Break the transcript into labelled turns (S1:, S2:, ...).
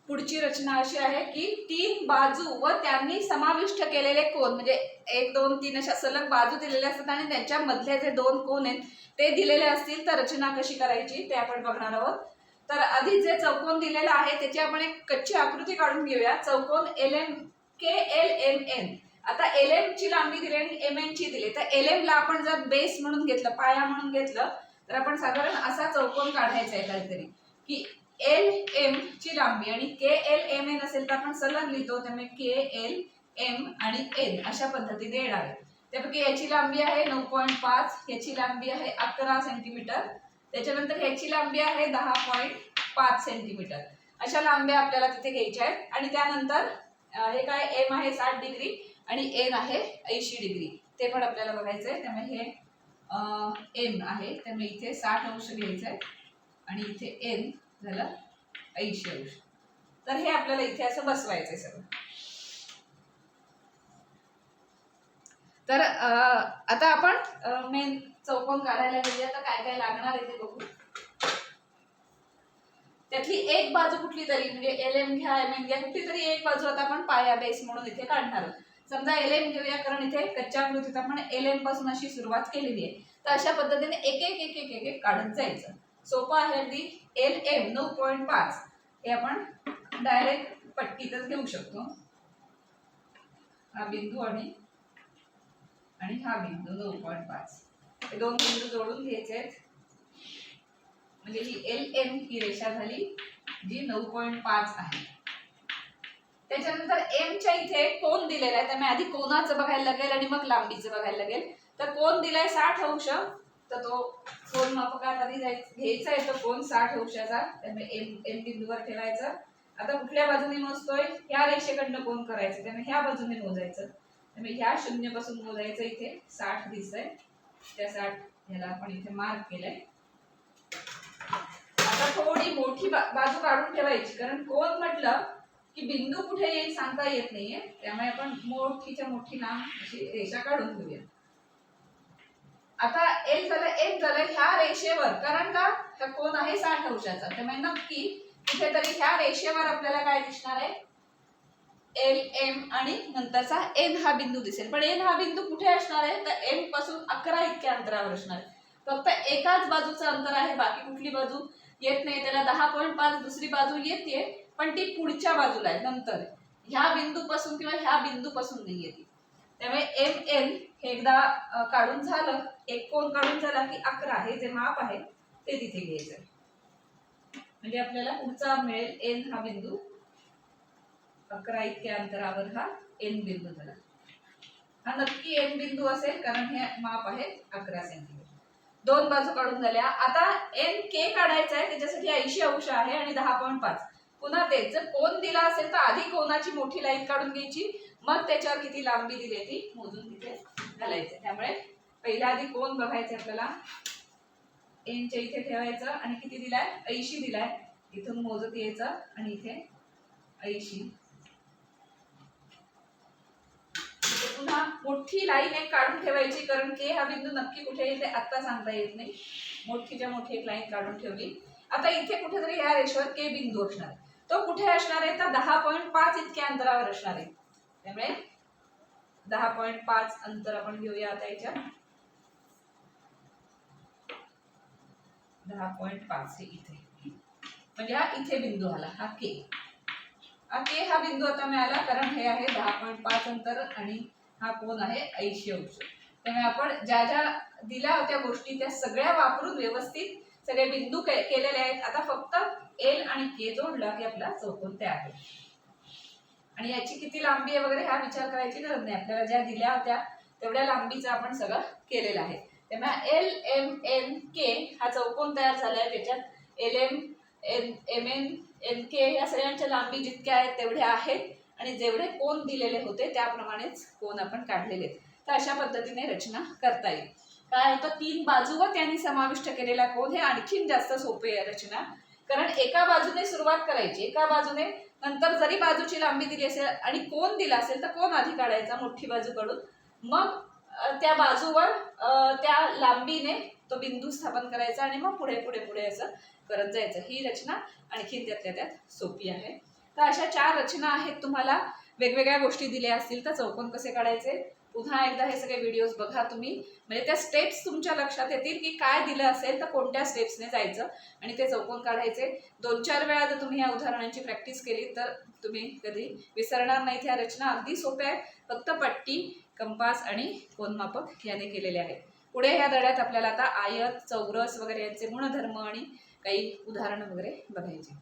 S1: पुढची रचना अशी आहे की 3 बाजू व त्यांनी समाविष्ट केलेले कोन, म्हणजे 1 2 3 अशा सलग बाजू दिलेल्या असतात आणि त्यांच्या मधले जे 2 कोन आहेत ते दिलेले असतील तर रचना कशी करायची ते आपण बघणार आहोत। तर आधी जे चौकोन दिलेला आहे त्याची आपण एक कच्ची आकृती काढून घेऊया। चौकोन KLMN, आता LM ची लांबी दिली आणि MN ची दिली, तर LM ला आपण जर बेस म्हणून घेतलं, पाया म्हणून घेतलं, तर आपण साधारण असा चौकोन काढायचा आहे काहीतरी की LM ची लांबी आणि KLMN असेल तर आपण सलग लिहितो, त्यामुळे KLM आणि N अशा पद्धतीने येणार आहे। त्यापैकी याची लांबी आहे 9.5, याची लांबी आहे 11 सेंटीमीटर, त्याच्यानंतर याची लांबी आहे 10.5 सेंटीमीटर। अशा लांब्या आपल्याला तिथे घ्यायच्या आहेत आणि त्यानंतर हे काय M आहे 60 डिग्री आणि N आहे 80 डिग्री, ते पण आपल्याला बघायचं आहे। त्यामुळे हे M आहे, त्यामुळे इथे 60 अंश घ्यायचं आहे आणि इथे N झालं 80 अंश। तर हे आपल्याला इथे असं बसवायचं आहे सगळं। तर आता आपण मेन चौकोन काढायला गेले, तर काय काय लागणार आहे ते बघू। त्यातली एक बाजू कुठली तरी, म्हणजे LM घ्या MN घ्या, कुठली तरी एक बाजू आता आपण पाया बेस म्हणून इथे काढणार आहोत। समजा LM घेऊया, कारण इथे कच्च्या आकृतीत आपण LM पासून अशी सुरुवात केलेली आहे, तर अशा पद्धतीने एक एक एक एक एक काढत जायचं। सोपं आहे अगदी। LM 9.5 हे आपण डायरेक्ट पट्टीतच घेऊ शकतो, हा बिंदू आणि हा बिंदू 9.5, हे दोन बिंदू जोडून घ्यायचे आहेत, म्हणजे ही LM ही रेषा झाली जी 9.5 आहे। त्याच्यानंतर M च्या इथे कोन दिलेला आहे, त्यामुळे आधी कोनाचं बघायला लागेल आणि मग लांबीचं बघायला लागेल। तर कोन दिलाय 60 अंश, तर तो कोन मापकात आधी घ्यायचा आहे, तो कोन 60 अंशाचा, त्यामुळे M बिंदूवर ठेवायचा। आता कुठल्या बाजूने मोजतोय, ह्या रेषेकडनं कोन करायचं, त्यामुळे ह्या बाजूने मोजायचं, त्यामुळे ह्या 0 पासून मोजायचं। इथे 60 दिसतंय, त्या 60 ह्याला आपण इथे मार्क केलंय। आता थोडी मोठी बाजू काढून ठेवायची, कारण कोन म्हटलं की बिंदू कुठे येईल सांगता येत नाहीये, त्यामुळे आपण मोठीच्या मोठी लांब अशी रेषा काढून घेऊया। आता L झालं M झालं ह्या रेषेवर, कारण का हा कोन आहे 60 अंशाचा, त्यामुळे नक्की कुठेतरी ह्या रेषेवर आपल्याला काय दिसणार आहे, LM आणि नंतरचा N हा बिंदू दिसेल। पण N हा बिंदू कुठे असणार आहे, तर M पासून 11 इतक्या अंतरावर असणार आहे। फक्त एकाच बाजूचं अंतर आहे, बाकी कुठली बाजू येत नाही। त्याला 10.5 दुसरी बाजू येते, पण ती पुढच्या बाजूला आहे, नंतर ह्या बिंदूपासून किंवा ह्या बिंदूपासून नाही येते। त्यामुळे MN हे एकदा काढून झालं, एक कोन काढून झाला की 11 हे जे माप आहे ते तिथे घ्यायचं, म्हणजे आपल्याला पुढचा मिळेल N हा बिंदू, 11 इतक्या अंतरावर हा N बिंदू झाला। हा नक्की N बिंदू असेल, कारण हे माप आहे 11 सेंटीमीटर। दोन बाजू काढून झाल्या। आता NK काढायचा आहे, त्याच्यासाठी 80 अंश आहे आणि 10.5। पुन्हा तेच, जर कोन दिला असेल तर आधी कोनाची मोठी लाईन काढून घ्यायची, मग त्याच्यावर किती लांबी दिली ती मोजून तिथे घालायचं। त्यामुळे पहिल्या आधी कोन बघायचे आपल्याला, N च्या इथे ठेवायचं आणि किती दिलाय 80 दिलाय, इथून मोजत यायचं आणि इथे 80। पुन्हा मोठी लाईन एक काढून ठेवायची, कारण K हा बिंदू नक्की कुठे येईल ते आता सांगता येत नाही। मोठीच्या मोठी एक लाईन काढून ठेवली। आता इथे कुठेतरी ह्या रेषेवर K बिंदू असणार, तो कुठे असणार आहे, तर 10.5 इतक्या अंतरावर असणार आहे। त्यामुळे 10.5 अंतर आपण घेऊया आता याच्या, 10.5 हे इथे, म्हणजे हा इथे बिंदू आला, हा K हा बिंदू आता मिळाला, कारण हे आहे 10.5 अंतर आणि हा कोन आहे 80 अंश। त्यामुळे आपण ज्या ज्या दिल्या होत्या गोष्टी त्या सगळ्या वापरून व्यवस्थित सगळे बिंदू केलेले आहेत। आता फक्त L आणि K जोडला की आपला चौकोन तयार होईल, आणि याची किती लांबी आहे वगैरे हा विचार करायची गरज नाही, आपल्याला ज्या दिल्या होत्या तेवढ्या लांबीचं आपण सगळं केलेलं आहे। त्यामुळे LMNK हा चौकोन तयार झालाय, त्याच्यात LM MN NK या सगळ्यांच्या लांबी जितक्या आहेत तेवढ्या आहेत, आणि जेवढे कोन दिलेले होते त्याप्रमाणेच कोन आपण काढलेले आहेत। तर अशा पद्धतीने रचना करता येईल। काय होतं, 3 बाजू व त्यांनी समाविष्ट केलेला कोन हे आणखीन जास्त सोपे आहे रचना, कारण एका बाजूने सुरुवात करायची, एका बाजूने, नंतर जरी बाजूची लांबी दिली असेल आणि कोन दिला असेल तर कोन आधी काढायचा मोठी बाजू काढून, मग त्या बाजूवर त्या लांबीने तो बिंदू स्थापन करायचा आणि मग पुढे पुढे पुढे असं करत जायचं। ही रचना आणखीन त्यातल्या त्यात सोपी आहे। तर अशा 4 रचना आहेत. तुम्हाला वेगवेगळ्या गोष्टी दिल्या असतील तर चौकोन कसे काढायचे पुन्हा एकदा हे सगळे व्हिडिओज बघा तुम्ही, म्हणजे त्या स्टेप्स तुमच्या लक्षात येतील की काय दिलं असेल तर कोणत्या स्टेप्सने जायचं आणि ते चौकोन काढायचे. 2-4 वेळा जर तुम्ही या उदाहरणांची प्रॅक्टिस केली तर तुम्ही कधी विसरणार नाहीत. ह्या रचना अगदी सोप्या आहेत, फक्त पट्टी, कंपास आणि कोनमापक याने केलेले आहेत. पुढे ह्या धड्यात आपल्याला आता आयत, चौरस वगैरे यांचे गुणधर्म आणि काही उदाहरणं वगैरे बघायचे.